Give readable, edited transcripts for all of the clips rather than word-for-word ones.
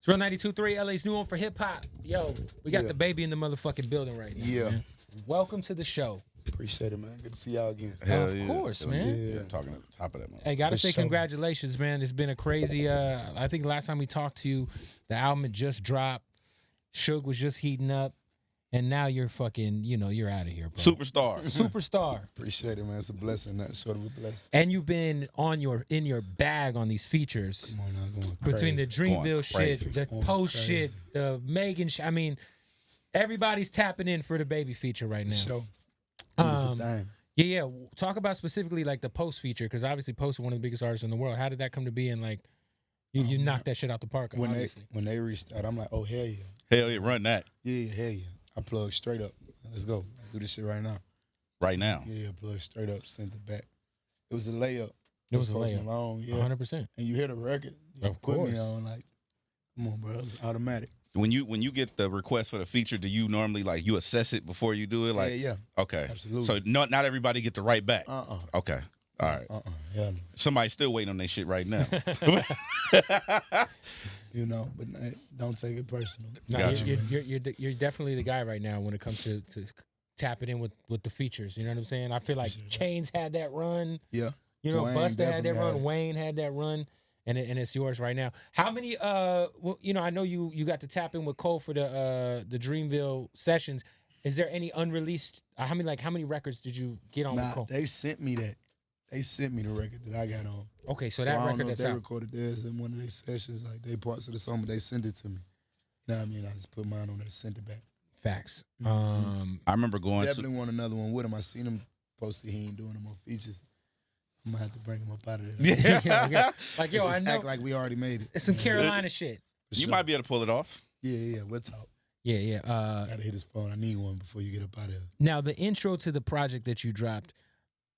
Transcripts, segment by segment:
Drill 92.3, LA's new one for hip hop. Yo, we got DaBaby in the motherfucking building right now. Yeah. Man. Welcome to the show. Appreciate it, man. Good to see y'all again. Of course, man. Yeah. Talking at the top of that, man. Hey, gotta For say sure. congratulations, man. It's been a crazy. I think last time we talked to you, the album had just dropped. Suge was just heating up, and now you're fucking. You're out of here, bro. Superstar. Appreciate it, man. It's a blessing, not short of a blessing. And you've been in your bag on these features. Come on now, going Between the crazy. Dreamville shit, the Going Post crazy. shit, the Megan shit. I mean, everybody's tapping in for the Baby feature right now. Show. Beautiful time. Yeah. Talk about specifically like the Post feature, because obviously Post is one of the biggest artists in the world. How did that come to be? And like, you knocked that shit out the park. When Obviously. they reached out, I'm like, oh hell yeah, Hell yeah, run that yeah, hell yeah. I plugged straight up. Let's go. Let's do this shit right now. right now. Yeah, plugged straight up, sent it back. It was a layup. It was a Post layup. Malone, yeah. 100%. And you hear the record, you Of put course. me on like, come on, bro, it was automatic. When you get the request for the feature, do you normally you assess it before you do it? Like, yeah. okay, Absolutely. So not everybody get the right back. Okay, all right. Yeah. Somebody's still waiting on their shit right now. But don't take it personal. No, Gotcha. you're definitely the guy right now when it comes to tapping in with the features. You know what I'm saying? I feel like Chainz had that run. Yeah. Wayne Busta had that definitely run. had it. Wayne had that run. And it's yours right now. How many? I know you got to tap in with Cole for the Dreamville sessions. Is there any unreleased? How many records did you get on with Cole? They sent me that. They sent me the record that I got on. Okay, so I that don't record know if that's they out. recorded theirs in one of their sessions, like they parts of the song, but they sent it to me. You know what I mean? I just put mine on there, sent it back. Facts. I remember going Definitely want another one with him. I seen him posted. He ain't doing no more features. I'm gonna have to bring him up out of there. Yeah. Like yo, Let's I just know act like we already made it. it's some Carolina shit. For You sure. might be able to pull it off. Yeah. We'll talk. Yeah. Gotta hit his phone. I need one before you get up out of here. Now the intro to the project that you dropped.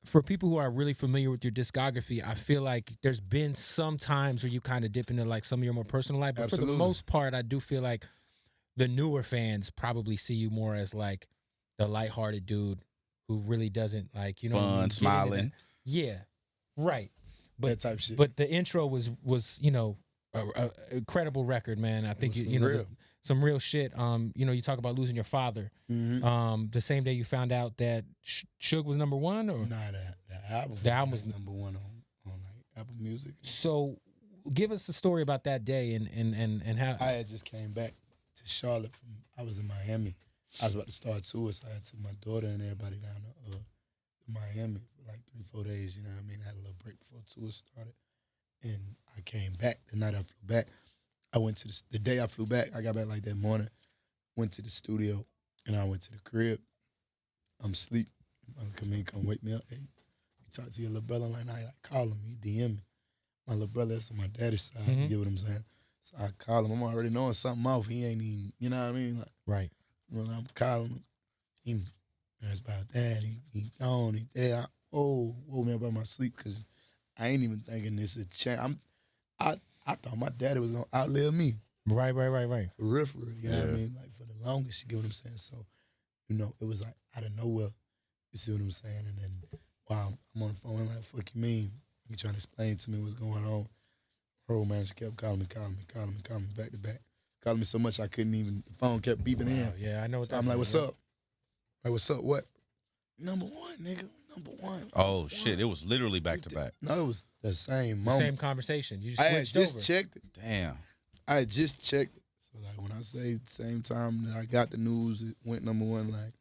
For people who are really familiar with your discography, I feel like there's been some times where you kind of dip into like some of your more personal life. But for Absolutely. the most part, I do feel like the newer fans probably see you more as like the lighthearted dude who really doesn't like, Fun, get into smiling. that. Yeah, right. That type shit. But the intro was a incredible record, man. I think was some real shit. You talk about losing your father. Mm-hmm. The same day you found out that Suge was number one, or Nah, the album. The album was number one on like Apple Music. so. Give us the story about that day and how. I had just came back to Charlotte I was in Miami. I was about to start tour, so I had took my daughter and everybody down to Miami for like 3-4 days. You know what I mean? I had a little break before tour started, and I came back the night I flew back. I went to the day I flew back. I got back like that morning. Went to the studio, and I went to the crib. I'm asleep. Come wake me up. Hey, you talk to your little brother like, nah, I call him. He DM me. My little brother, that's on my daddy's side. Mhm. You get what I'm saying? So I call him. I'm already knowing something off. He ain't even, you know what I mean? Like, right. I'm calling him. He it's about that. He gone. He there. Woke me up out my sleep because I ain't even thinking this a chance. I thought my daddy was gonna outlive me. Right. For real. You know what I mean? Like for the longest, you get what I'm saying? So, it was like out of nowhere. You see what I'm saying? And then, wow, I'm on the phone like, fuck you mean? He trying to explain to me what's going on. Her old man, she kept calling me back to back. Calling me so much I couldn't even, the phone kept beeping in. Wow, yeah, I know what So that's I'm like, like, what's right? up? Like, what's up? What? Number one, nigga. Number one. Oh shit! It was literally back to back. No, it was the same The moment. same conversation. You just I had switched just over. checked it. Damn. I had just checked it. So like when I say same time that I got the news, it went number one. Like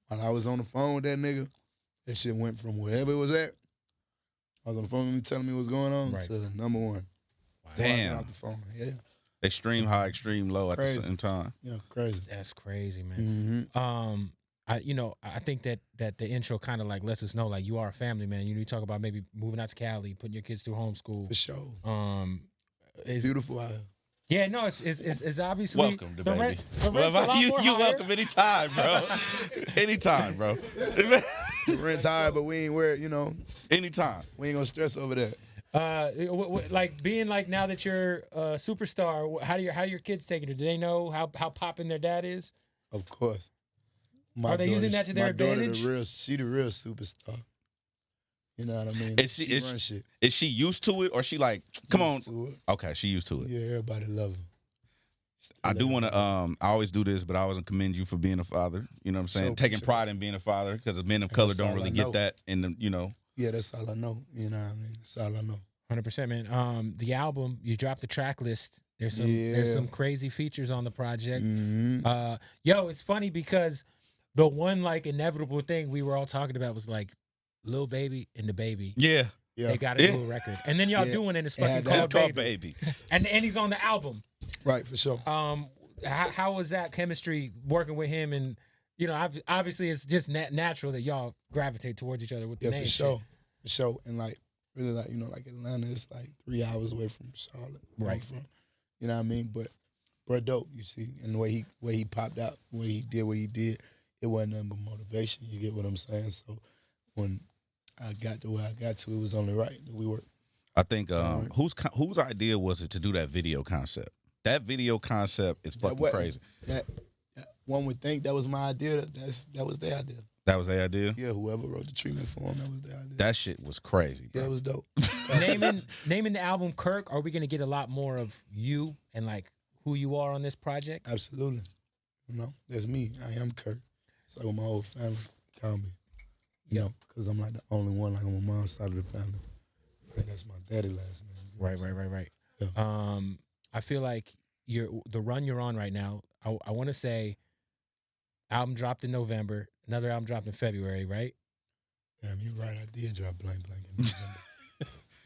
while I was on the phone with that nigga, that shit went from wherever it was at. I was on the phone with me telling me what's going on Right. to number one. Wow. Before I got Damn. off the phone. Yeah. Extreme high, extreme low at the Crazy. same time. Yeah, crazy. That's crazy, man. Mm-hmm. I think that the intro kind of like lets us know like you are a family, man. You talk about maybe moving out to Cali, putting your kids through homeschool. For sure. It's, Beautiful out here. yeah, no, it's obviously Welcome to the baby. rent, the rent's a lot you more you higher. welcome anytime, bro. Anytime, bro. The rent's high, but we ain't worried, Anytime. we ain't gonna stress over that. Like being like now that you're a superstar, how do your kids taking it? Do they know how poppin' their dad is? Of course. Are they using that to their advantage? She the real superstar. You know what I mean? Is She she- run shit. Is she used to it or she like, come on? Used to it. Okay, she used to it. Yeah, everybody love her. I do want to. I always do this, but I always commend you for being a father. You know what I'm saying? So, Taking sure. pride in being a father, because men of color that's don't all really I get know. that. In the, you know. Yeah, that's all I know. You know what I mean? That's all I know. 100%, man. The album, you dropped the track list. There's Yeah. some crazy features on the project. Mm-hmm. Yo, it's funny because the one like inevitable thing we were all talking about was like Lil Baby and DaBaby. Yeah. Yeah. They got to do a record, and then y'all Yeah. doing it. It's Yeah, fucking that's It's called called Baby. Baby. and he's on the album. Right, for sure. How was that chemistry working with him? And you know, obviously it's just natural that y'all gravitate towards each other with the name. For sure. For sure. And like really like, you know, like Atlanta is like 3 hours away from Charlotte. Right. You know what I mean? But bro, dope, you see. And the way he popped out, the way he did what he did, it wasn't nothing but motivation. You get what I'm saying? So when I got to where I got to, it was only right that we worked. I think whose idea was it to do that video concept? That video concept is fucking crazy. That one would think that was my idea. That was their idea. That was their idea? Yeah, whoever wrote the treatment for him, that was their idea. That shit was crazy, bro. Yeah, it was dope. naming the album Kirk, are we gonna get a lot more of you and like who you are on this project? Absolutely. You know, that's me. I am Kirk. It's like what my whole family call me. You know, because I'm like the only one like on my mom's side of the family. Like that's my daddy last name. Right. Yeah. I feel like the run you're on right now. I want to say, album dropped in November. Another album dropped in February, right? Damn, you're right. I did drop Blank Blank in November.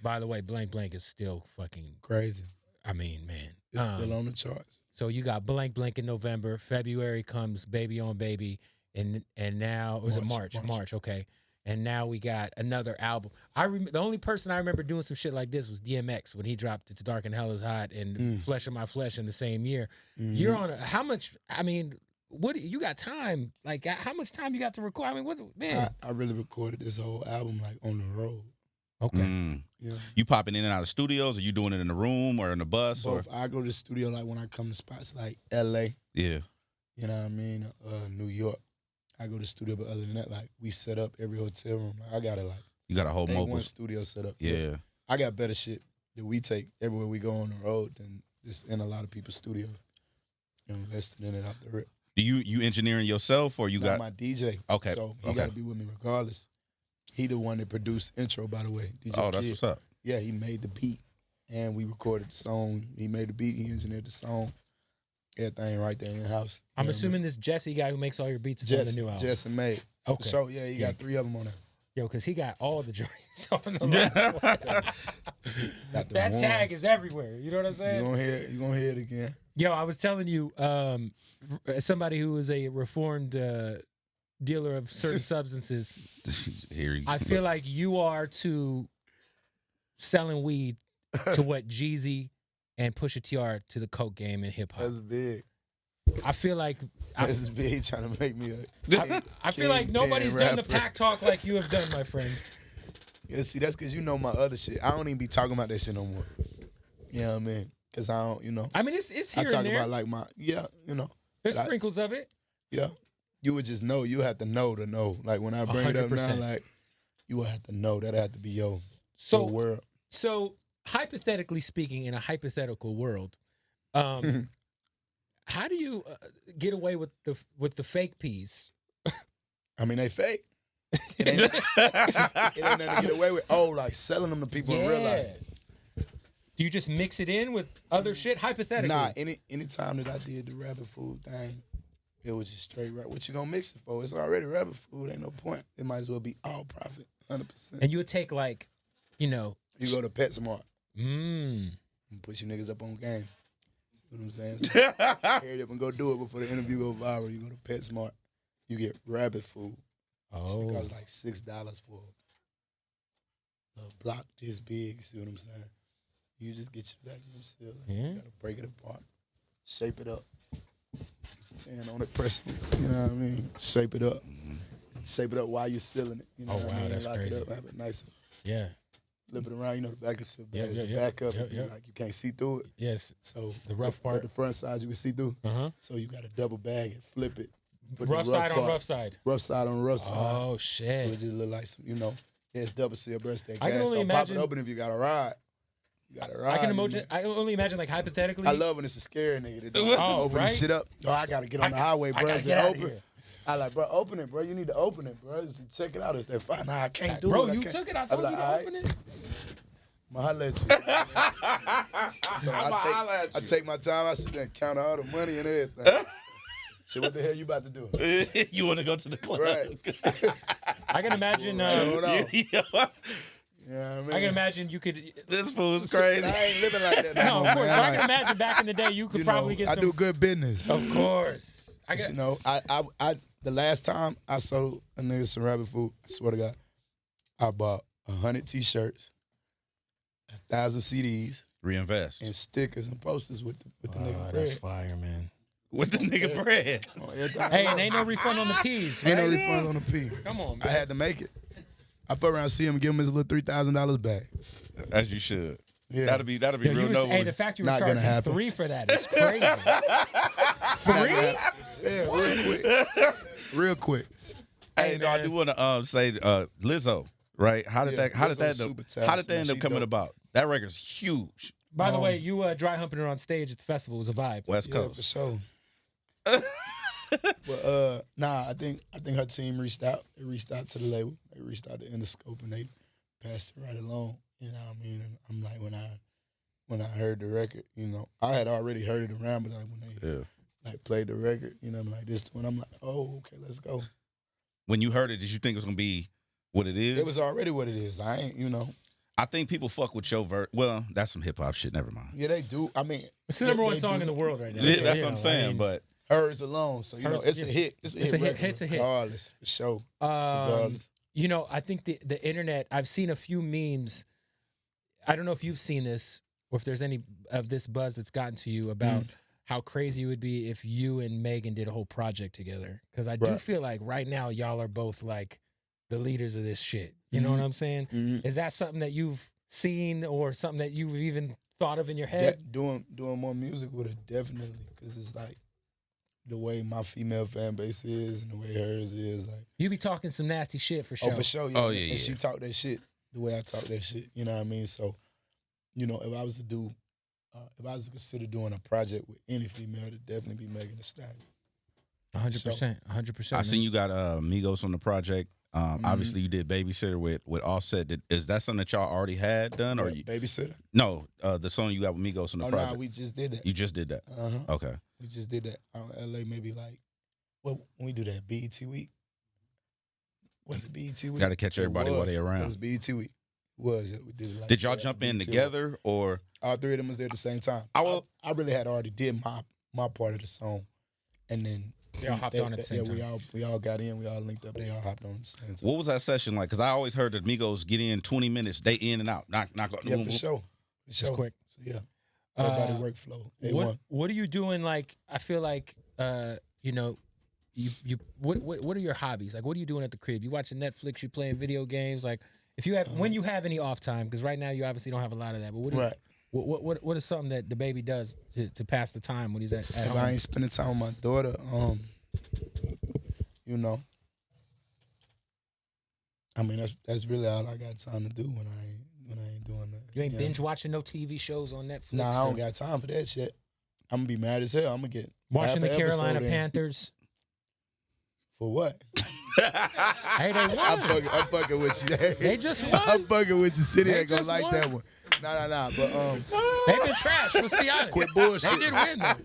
By the way, Blank Blank is still fucking crazy. I mean, man, it's still on the charts. So you got Blank Blank in November. February comes Baby on Baby, and now was it March? Okay. And now we got another album. The only person I remember doing some shit like this was DMX when he dropped "It's Dark and Hell Is Hot" and "Flesh of My Flesh" in the same year. You're on how much? I mean, what you got time? Like how much time you got to record? I mean, what man? I really recorded this whole album like on the road. Okay. Yeah. You popping in and out of studios? Or you doing it in the room or in the bus? Both. I go to the studio like when I come to spots like LA. Yeah. You know what I mean? New York. I go to the studio, but other than that, like we set up every hotel room. Like I got you got a whole mobile studio set up. Yeah. I got better shit that we take everywhere we go on the road than this in a lot of people's studios. Invested in it off the rip. Do you engineering yourself or you got my DJ? Okay. So he got to be with me regardless. He the one that produced intro, by the way. DJ that's Kid. what's up. Yeah, he made the beat, and we recorded the song. He made the beat. He engineered the song. Everything right there in the house. I'm assuming this Jesse guy who makes all your beats is on the new album. Jesse made. Okay. So yeah, he got 3 of them on there. Yo, because he got all the joints on the last one. That tag is everywhere. You know what I'm saying? You gonna hear it again. Yo, I was telling you, somebody who is a reformed dealer of certain substances, I feel like you are to selling weed to what Jeezy and Pusha T are to the coke game and hip hop. That's big. I feel like that's big trying to make me I feel like nobody's done the pack talk like you have done, my friend. Yeah, see, that's because you know my other shit. I don't even be talking about that shit no more. You know what I mean? Because I don't, I mean, it's here I talk and there. about like There's sprinkles of it. Yeah. You would just know. You have to know to know. Like when I bring 100%. It up now, like you would have to know. That had to be your world. So hypothetically speaking, in a hypothetical world, how do you get away with the fake peas? I mean, they fake. It ain't nothing to get away with. Oh, like selling them to people in real life. Do you just mix it in with other shit? Hypothetically. Nah, any time that I did the rabbit food thing, it was just straight rap. What you gonna mix it for? It's already rabbit food. Ain't no point. It might as well be all profit, 100%. And you would take like, You go to PetSmart. And put you niggas up on game. You know what I'm saying? So, hurry up and go do it before the interview go viral. You go to PetSmart. You get rabbit food. Oh. It costs like $6 for a block this big. You see what I'm saying? You just get your vacuum seal. You gotta break it apart, shape it up, stand on it, press it. You know what I mean? Shape it up. Shape it up while you're sealing it. You know what I mean? That's Lock crazy. it up, have it nice. Yeah. Flip it around. You know the vacuum seal bag. The Yep, back up, yep. like you can't see through it. Yes. So the rough part, the front side you can see through. So you got to double bag it, flip it. Rough side on rough side. Rough side on rough side. Oh shit! So it just look like some, it's double seal breast. That I can gas only don't imagine, pop it open if you got a ride. You gotta ride. I only imagine, like, hypothetically. I love when it's a scary nigga that don't open this shit up. Oh, I gotta get on the highway, bro. Is it open? I like, bro, open it, bro. You need to open it, bro. Just check it out. Is that fine? Nah, I can't do it. Bro, you took it. I told you to open it. I'ma holler at you. I take my time. I sit there and count all the money and everything. So what the hell you about to do? You want to go to the club? Right. I can imagine. Yeah, I mean, I can imagine you could. This fool's crazy. I ain't living like that. No, of course. Man. But I can imagine back in the day you could probably get some. I do good business. Of course. The last time I sold a nigga some rabbit food, I swear to God, I bought 100 T-shirts, 1,000 CDs, reinvest, and stickers and posters with the nigga bread. That's fire, man. With the nigga bread. Hey, and ain't no refund on the P's, right? Ain't no refund on the P. Come on, man. I had to make it. I fuck around, see him, give him his little $3,000 back. As you should. Yeah. That'll be real noble. Hey, the fact you were Not charging happen. $3 for that is crazy. $3? Yeah, real quick. Hey, no, I do want to say Lizzo, right? How did that end up coming about? That record's huge. By the way, you dry humping her on stage at the festival was a vibe. West Coast. Yeah, for sure. But I think her team reached out. They reached out to the label. They reached out to Interscope and they passed it right along. You know what I mean? And I'm like, when I heard the record, you know, I had already heard it around, but like when they like played the record, you know, I'm like this one, I'm like, oh, okay, let's go. When you heard it, did you think it was gonna be what it is? It was already what it is. I ain't, you know. I think people fuck with your verse. Well, that's some hip hop shit. Never mind. Yeah, they do. I mean, it's the number one song in the world right now. Yeah, that's what I'm saying. But hers alone, so you know, it's a hit. It's a hit. It's a hit. Regardless, for sure. You know, I think the internet. I've seen a few memes. I don't know if you've seen this or if there's any of this buzz that's gotten to you about how crazy it would be if you and Megan did a whole project together. Because I do feel like right now y'all are both like the leaders of this shit. You know what I'm saying? Is that something that you've seen or something that you've even thought of in your head? Doing more music with her, definitely. Because it's like the way my female fan base is and the way hers is. Like You be talking some nasty shit for sure. Oh, for sure. Yeah. Oh, yeah, and she talk that shit the way I talk that shit. You know what I mean? So, you know, if I was to consider doing a project with any female, it'd definitely be Megan Thee Stallion. 100%. 100%. I seen you got Migos on the project. Obviously, you did Babysitter with Offset. Is that something that y'all already had done? Or Babysitter? No, the song you got with Migos on the project. No, we just did that. You just did that? Okay. We just did that out in LA, maybe like, when we do that, BET Week? Was it BET Week? Got to catch everybody while they around. It was BET Week. We did it like Did y'all jump in together or? All three of them was there at the same time. I really had already did my part of the song, and then they all hopped on at the same time. We all got in. We all linked up. They all hopped on at the same time. What was that session like? Because I always heard that Migos get in 20 minutes. They in and out. Not yeah, for sure. It's quick. So, yeah. Everybody workflow. What are you doing? Like, I feel like, you know, what are your hobbies? Like, what are you doing at the crib? You watching Netflix? You playing video games? Like, if you have when you have any off time, because right now you obviously don't have a lot of that. But what is something that DaBaby does to pass the time when he's at if home? I ain't spending time with my daughter, you know, I mean that's really all I got time to do when I ain't doing that. You ain't binge watching no TV shows on Netflix? Nah, I don't got time for that shit. I'm gonna be mad as hell. I'm gonna get watching the Carolina Panthers. For what? Hey, they won. I'm fucking with you. They just won. I'm fucking with you. City They ain't gonna just like won. that one. Nah. But they've been trash. Let's be honest. Quit bullshit. They did win though.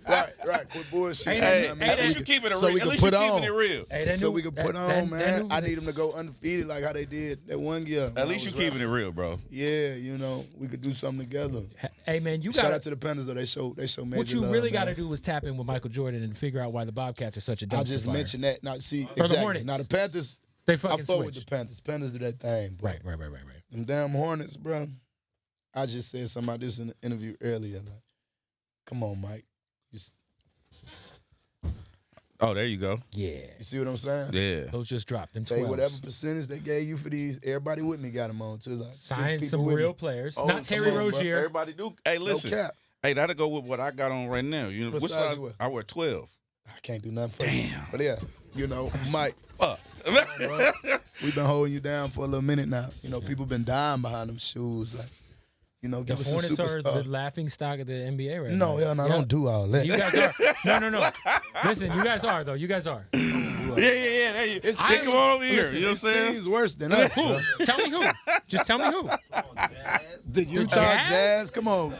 Right. Quit bullshit. Hey, at least you keeping it real. At least you keeping it real. Hey, so we can put on, man. I need them to go undefeated like how they did that one year. At least you keeping it real, bro. Yeah, you know, we could do something together. Hey, man, you got shout out to the Panthers though. They show major what you love, really got to do was tap in with Michael Jordan and figure out why the Bobcats are such a dumpster I just fire. mentioned that. Now, see, the exactly. Hornets. Now the Panthers, They fucking I fuck switched. with the Panthers. Panthers do that thing. Bro. Right. Them damn Hornets, bro. I just said something about this in the interview earlier. Like, come on, Mike. Oh, there you go. Yeah. You see what I'm saying? Yeah. Those just dropped. Them Say 12s. whatever percentage they gave you for these. Everybody with me got them on too. Like Signed some real players. Not Terry Rozier. Everybody do. Hey, listen. No cap. Hey, that'll go with what I got on right now. You know, What what size size? you wear? I wear 12. I can't do nothing for you. But yeah, you know, Mike, Fuck. we've been holding you down for a little minute now. You know, people been dying behind them shoes. Like, You know, The give us a Hornets are superstar. the laughing stock of the NBA right No, now. hell no, don't do all that. You guys are. No. Listen, you guys are, though. You guys are. Yeah. There you It's take him on over here. Listen, You know what I'm saying? Team's worse than us. Who? Tell me who. Just tell me who. The Utah Jazz? Jazz? Come on.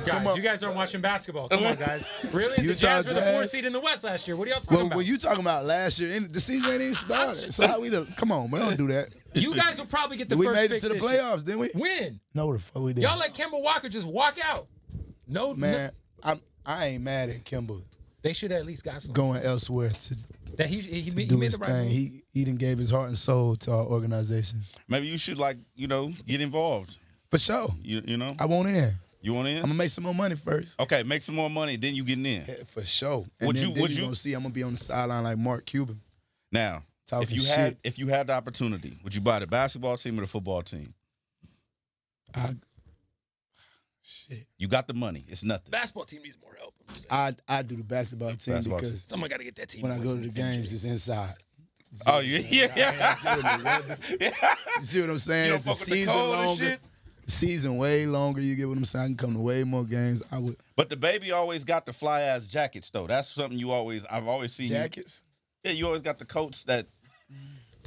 Guys, you guys aren't watching basketball. Come on, guys. Really? The Utah Jazz were the 4th Jazz? seed in the West last year. What are y'all talking Well, about? what you talking about last year? The season ain't even started. So how we come on, man, don't do that. You guys will probably get the We first made pick it to the this year. playoffs, didn't we? When? No, the fuck we did. Y'all let Kemba Walker just walk out. No, Man, I ain't mad at Kimba they should have at least got some. going elsewhere to That he do made his the right thing. move. He done gave his heart and soul to our organization. Maybe you should get involved. For sure. You know? I want in. You want in? I'm gonna make some more money first. Okay, make some more money, then you getting in. Yeah, for sure. And Would then you- you would you- gonna see I'm gonna be on the sideline like Mark Cuban. Now, Talking if you had the opportunity, would you buy the basketball team or the football team? Shit. You got the money. It's nothing. Basketball team needs more help. I do the basketball team Basketball because Someone got to get that team. when I away go to from the injury. games, it's inside. Oh, yeah. You see what I'm saying? You don't The fuck with the season cold and longer. shit? The season way longer. You get what I'm saying? I can come to way more games. I would But the baby always got the fly ass jackets though. That's something I've always seen. jackets. You always got the coats that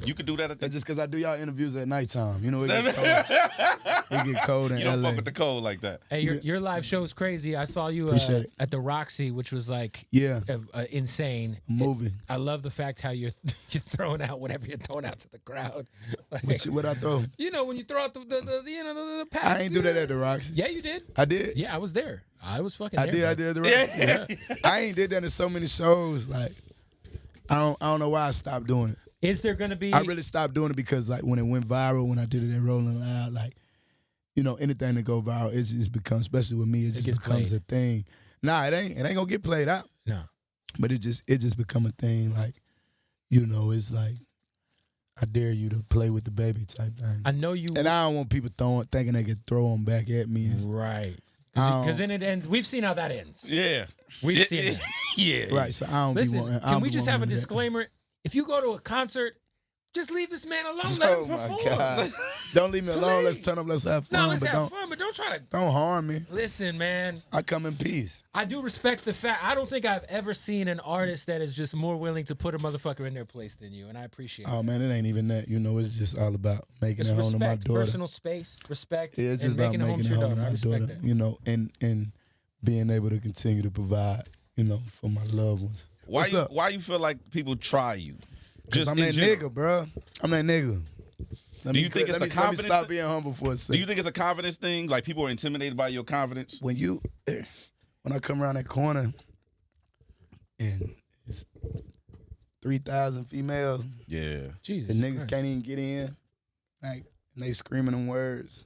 you could do that at the. That's just because I do y'all interviews at nighttime. You know, it get cold. It get cold in You don't LA. fuck with the cold like that. Hey, your live show is crazy. I saw you Appreciate it. at the Roxy, which was like Yeah, insane. moving. I love the fact how you're throwing out whatever you're throwing out to the crowd. Like, What I throw? you know when you throw out the pass. I ain't do that at the Roxy. Yeah, you did. I did. Yeah, I was there. I was fucking I there. did. I man. did at the Roxy. Yeah. I ain't did that in so many shows. Like, I don't know why I stopped doing it. Is there gonna be? I really stopped doing it because like when it went viral, when I did it at Rolling Loud, like, you know, anything that go viral, it just becomes, especially with me, it just gets becomes played. a thing. Nah, it ain't gonna get played out. No. But it just become a thing. Like, you know, it's like I dare you to play with the baby type thing. I know you. And I don't want people thinking they could throw them back at me. Right. I Because don't- then it ends. We've seen how that ends. Yeah. We've seen it. Yeah. Right, so I don't be Listen, wanting. I can don't we be just have a wanting that. disclaimer? If you go to a concert, just leave this man alone. Let Oh him my perform. God! Don't leave me alone. Let's Please. turn up. Let's have fun. No, let's but have fun, but don't try to. don't harm me. Listen, man. I come in peace. I do respect the fact. I don't think I've ever seen an artist that is just more willing to put a motherfucker in their place than you, and I appreciate it. Oh man, it ain't even that. You know, it's just all about making It's it home to my respect, daughter. personal space, respect, Yeah, it's just and about making it home making to it your home to daughter. I my respect daughter. that. You know, and being able to continue to provide. You know, for my loved ones. What's up? Why you feel like people try you? Cause I'm in that general. nigga, bro. I'm that nigga. Do you think it's a let me confidence stop thing? being humble for a Do second. you think it's a confidence thing? Like people are intimidated by your confidence? When I come around that corner and it's 3,000 females, Yeah. Jesus, the niggas Christ. can't even get in, like, and they screaming them words,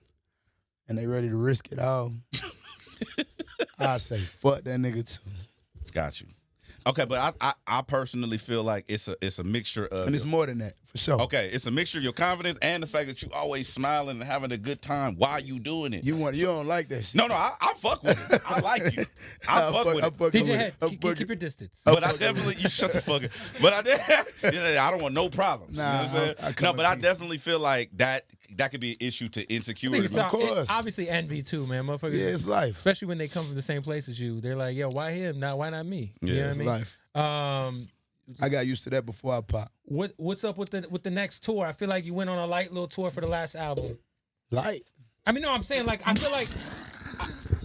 and they ready to risk it all. I say fuck that nigga too, Got you. Okay, but I personally feel like it's a mixture of and it's more than that for sure. okay, it's a mixture of your confidence and the fact that you always smiling and having a good time while you doing it. You don't like that shit. No, I fuck with it. I like you. I fuck with it. DJ Head, keep your distance. But I definitely you shut the fuck up. But I don't want no problems. Nah, you know what I'm saying? I come No, in but I peace. definitely feel like that could be an issue to I think insecurity. it's Of course. obviously envy too, man. Motherfuckers, Yeah, it's life. especially when they come from the same place as you. They're like, yo, why him? Now, why not me? You know Yeah, what I It's mean? life. I got used to that before I pop. What's up with the next tour? I feel like you went on a light little tour for the last album. Light. I mean, no, I'm saying like I feel like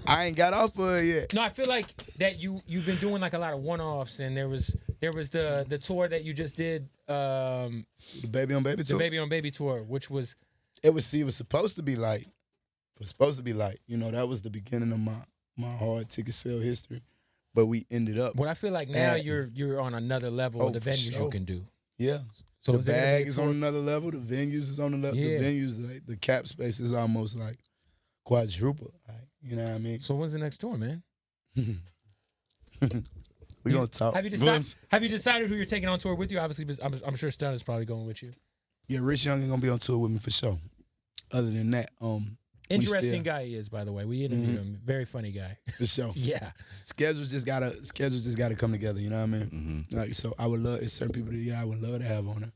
I ain't got off of it yet. no, I feel like that you've been doing like a lot of one-offs, and there was the tour that you just did, The Baby on Baby the tour. Baby on Baby tour, which was It was supposed to be light. It was supposed to be light. You know, that was the beginning of my hard ticket sale history. But we ended up, what I feel like now And- you're on another level Oh, of the for venues you sure. can do. yeah. So The is there gonna be bag a is tour- on another level. The venues is on another Yeah. The venues, like the cap space is almost like quadruple. Like, you know what I mean? So when's the next tour, man? We gonna talk. Have you decided who you're taking on tour with you? Obviously, I'm sure Stun is probably going with you. Yeah, Rich Young is gonna be on tour with me for sure. Other than that, Interesting guy he is, by the way. We interviewed him. Very funny guy. for sure. Yeah. Schedules just gotta come together. You know what I mean? Like, so I would love. It's certain people that I would love to have on it.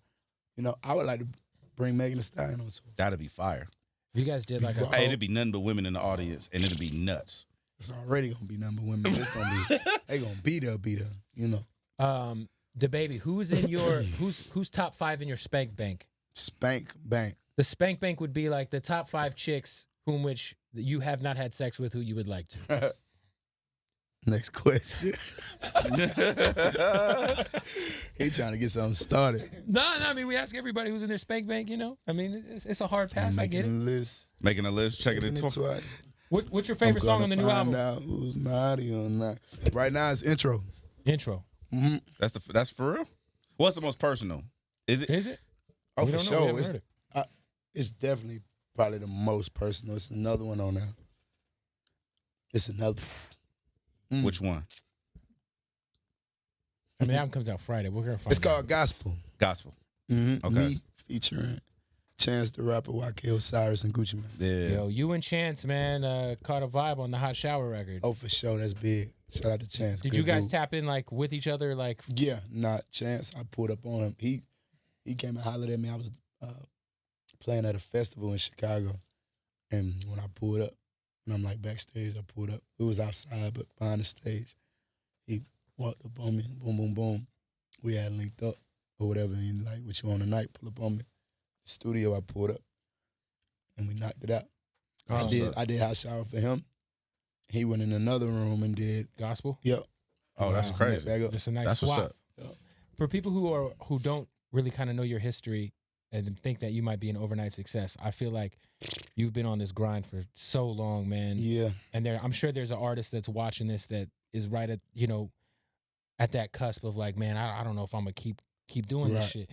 You know, I would like to bring Megan Thee Stallion on tour. That'd be fire. You guys did like a. Hey, it'd be nothing but women in the audience, and it'd be nuts. It's already gonna be nothing but women. It's gonna be they gonna be there, you know. DaBaby, who's in your who's top 5 in your spank bank? Spank bank. The spank bank would be like the top 5 chicks which you have not had sex with, who you would like to. Next question. He trying to get something started. No, I mean, we ask everybody who's in their spank bank, you know? I mean, it's a hard pass, I get it. Making a list, checking it twice. What's your favorite song on the new album? Out who's naughty or not. Right now, it's intro. Intro. Mm-hmm. That's for real? What's the most personal? Is it? Is it? Oh, for sure. It's definitely probably the most personal. It's another one on there. It's another... Which one? I mean, the album comes out Friday. We're gonna find. It's called Gospel. Gospel. Mm-hmm. Okay. Me featuring Chance the Rapper, YK Osiris, and Gucci Mane. Yeah. Yo, you and Chance, man, caught a vibe on the Hot Shower record. Oh, for sure. That's big. Shout out to Chance. Did Good you guys dude. tap in like with each other? Like, yeah, not Chance. I pulled up on him. He came and hollered at me. I was playing at a festival in Chicago, and when I pulled up, and I'm like backstage, I pulled up. It was outside, but behind the stage. He walked up on me, boom, boom, boom. We had linked up or whatever, and like, what you on tonight? Pull up on me. The studio, I pulled up, and we knocked it out. I did Hot Shower for him. He went in another room and did Gospel. Yep. Oh, that's crazy. Just a nice That's swap. what's up. Yep. For people who don't really kind of know your history and think that you might be an overnight success, I feel like you've been on this grind for so long, man. Yeah. And I'm sure there's an artist that's watching this that is right at, you know, at that cusp of like, man, I don't know if I'm gonna keep doing this shit.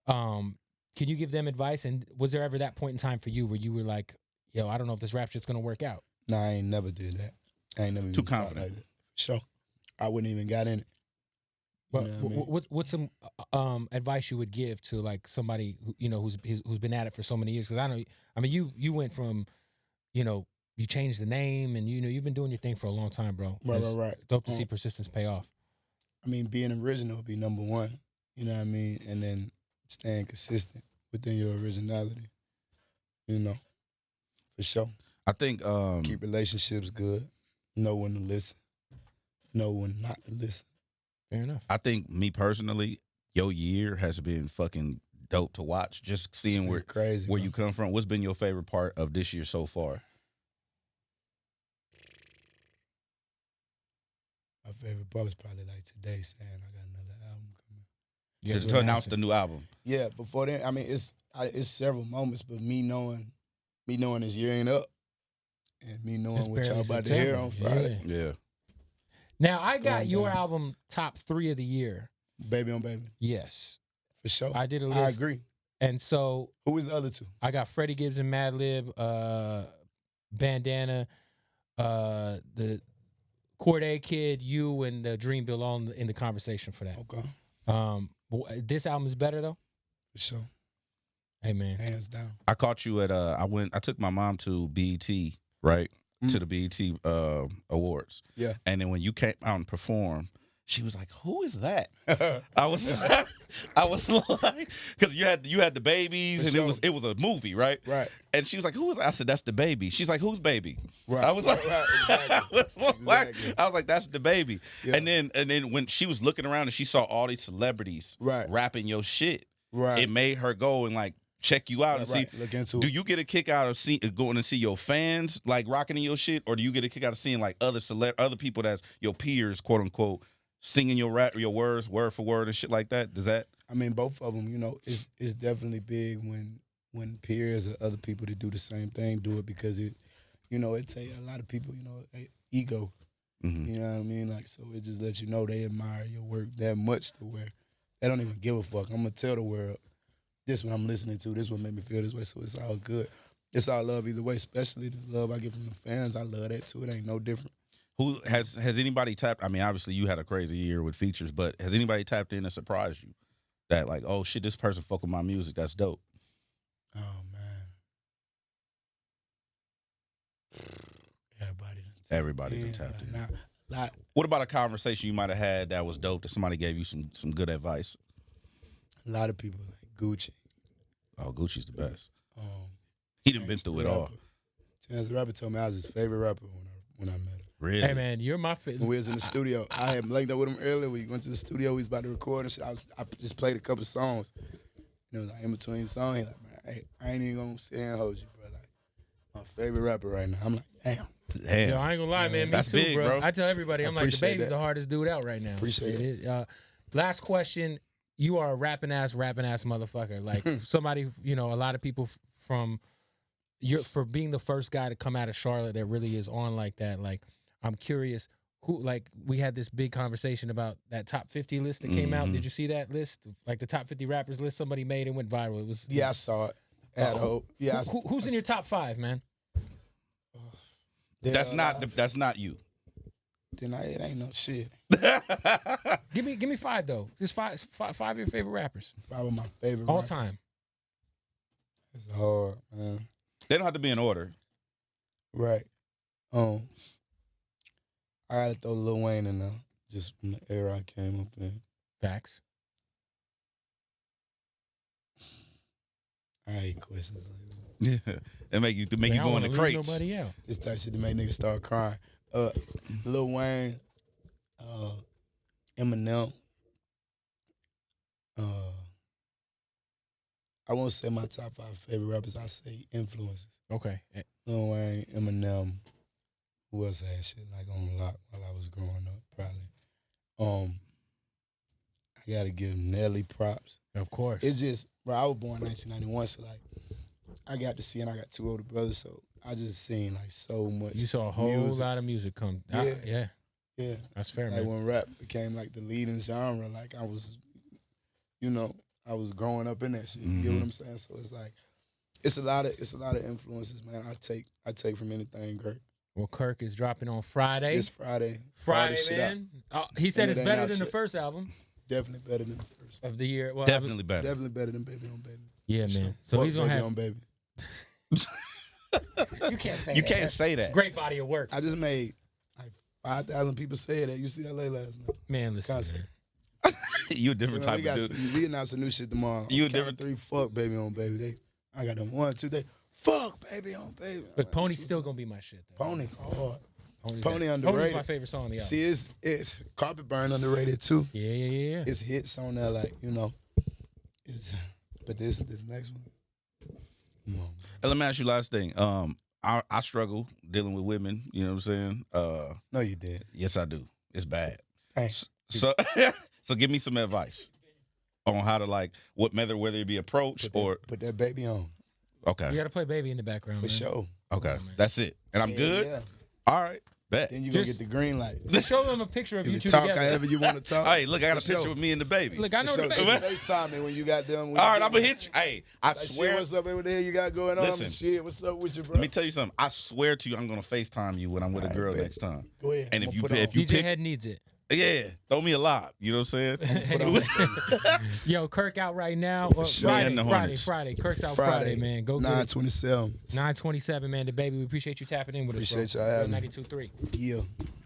Can you give them advice? And was there ever that point in time for you where you were like, yo, I don't know if this rap shit's gonna work out? Nah, I ain't never did that. I ain't never too confident. Like that. Sure. I wouldn't even got in it. But what's some advice you would give to like somebody who, you know, who's been at it for so many years? Because I mean, you went from, you know, you changed the name and you know you've been doing your thing for a long time, bro. Right. Dope to see persistence pay off. I mean, being original would be number one. You know what I mean, and then staying consistent within your originality. You know, for sure. I think keep relationships good. Know when to listen. Know when not to listen. Fair enough. I think me personally, your year has been fucking dope to watch. Just seeing where you come from. What's been your favorite part of this year so far? My favorite part was probably like today saying I got another album coming. Just to announce the new album. Yeah, before then, I mean, it's several moments, but me knowing this year ain't up, and me knowing what y'all about to hear on Friday. Yeah. Now, I got your album top 3 of the year. Baby on Baby. Yes. For sure. I did a list. I agree. And so... Who was the other 2? I got Freddie Gibbs and Madlib, Bandana, the Corday Kid, you, and the Dreamville all in the conversation for that. Okay. This album is better, though? For sure. Hey, man. Hands down. I caught you at, I took my mom to BET, right? To the BET Awards. Yeah. And then when you came out and performed, she was like, "Who is that?" I was like, because you had the babies, and it was a movie, right? Right. And she was like, "Who is that?" I said, "That's DaBaby." She's like, "Who's Baby?" Right. I was like, Exactly. I was like, "That's DaBaby." Yeah. And then when she was looking around and she saw all these celebrities rapping your shit, it made her go and like check you out and see. Look into do it. you get a kick out of going to see your fans like rocking in your shit, or do you get a kick out of seeing like other people that's your peers, quote unquote, singing your words word for word and shit like that? Does that? I mean, both of them. You know, it's definitely big when peers or other people that do the same thing do it, because it take a lot of people, ego. Mm-hmm. You know what I mean? Like, so it just lets you know they admire your work that much to where they don't even give a fuck. I'm gonna tell the world, this what I'm listening to, this what made me feel this way, so it's all good. It's all love either way, especially the love I get from the fans. I love that too. It ain't no different. Who has anybody tapped? I mean, obviously you had a crazy year with features, but has anybody tapped in and surprised you? That like, oh shit, this person fuck with my music. That's dope. Oh man, everybody done tapped in. What about a conversation you might have had that was dope that somebody gave you some good advice? A lot of people like Gucci. Oh, Gucci's the best. He done been through it all. Chance the Rapper told me I was his favorite rapper when I met him. Really? Hey man, you're my When we was in the studio, I had linked up with him earlier. We went to the studio. We was about to record and shit. I just played a couple songs. And it was like in between songs. He like, man, I ain't even gonna sit here and hold you, bro. Like, my favorite rapper right now. I'm like, damn. Damn. Yo, I ain't gonna lie, man. Me That's too, big, bro. bro. I tell everybody, I'm like, appreciate DaBaby's that. the hardest dude out right now. Appreciate it. Last question. You are a rapping ass motherfucker. Like somebody, a lot of people for being the first guy to come out of Charlotte that really is on like that. Like, I'm curious we had this big conversation about that top 50 list that came out. Did you see that list? Like the top 50 rappers list somebody made and went viral. It was Yeah, I saw it. Yeah, who's in your top 5, man? That's not you. Then it ain't no shit. Give me 5 though. Just five of your favorite rappers 5 of my favorite all rappers. time. It's hard, man. They don't have to be in order. Right. I gotta throw Lil Wayne in there, just from the era I came up in. Facts. I hate questions like that. Yeah. They make you Man, I go don't in the wanna leave crates. Nobody out. This type of shit to make niggas start crying. Lil Wayne, Eminem. I won't say my top 5 favorite rappers. I say influences. Okay. Lil Wayne, Eminem. Who else had shit like on lock while I was growing up? Probably. I gotta give Nelly props. Of course. It's just, bro, I was born in 1991, so like, I got to see, and I got 2 older brothers, so I just seen like so much. You saw a whole music. lot of music come. Yeah. Yeah. That's fair, Like man. when rap became like the leading genre, like I was, I was growing up in that shit. You get what I'm saying? So it's like, it's a lot of influences, man. I take from anything great. Well, Kirk is dropping on Friday. It's Friday. Friday, Shit man. He said And it's it ain't better out than the yet. first album Definitely better than the first. of the year. Well, Definitely better. Definitely better than Baby on Baby. Yeah, For man. sure. So Fuck he's gonna Baby have. on Baby. You can't say You that. can't say that. Great body of work, I just made like 5,000 people say that UCLA last night. man. Listen, Concert. man. You a different So, man, type of dude. we announced a new shit tomorrow. You a Count different- 3. Fuck Baby on Baby. I got them 1, 2. They fuck Baby on Baby. But Pony's still gonna be my shit, though. Pony hard. Pony's Pony Pony's underrated. my favorite song on the album. See, it's Carpet Burn underrated too. Yeah. It's hits on there, like It's but this next one. Come on, bro. And let me ask you last thing. I struggle dealing with women. You know what I'm saying? No, you did. Yes, I do. It's bad. Hey, So, so give me some advice on how to whether it be approach or put that baby on okay, You gotta play Baby in the background, for man. sure. okay, on, man. that's it, and I'm Yeah, good. Yeah. All right, bet. Then you gonna Just- get the green light. Show them a picture of You you can two talk together. however you want to talk. Hey, look, I got a For picture sure. with me and the baby. Look, I know For the sure. baby. Just FaceTime me when you got them. All right, I'm gonna hit you. Hey, I Like, shit, swear. what's up over there? You got going on? Listen. Shit, what's up with you, bro? Let me tell you something. I swear to you, I'm gonna FaceTime you when I'm with a All right, girl bet. next time. Go ahead. And I'ma if you put if you DJ pick, Head needs it. yeah, throw me a lob. You know what I'm saying? Yo, Kirk out right now. Or sure. Friday, And the Friday, Hornets. Friday. Kirk's out Friday, man. Go get it. 9/27. 9:27, man. DaBaby, we appreciate you tapping in with us, bro. Appreciate y'all having me. 92.3. Yeah.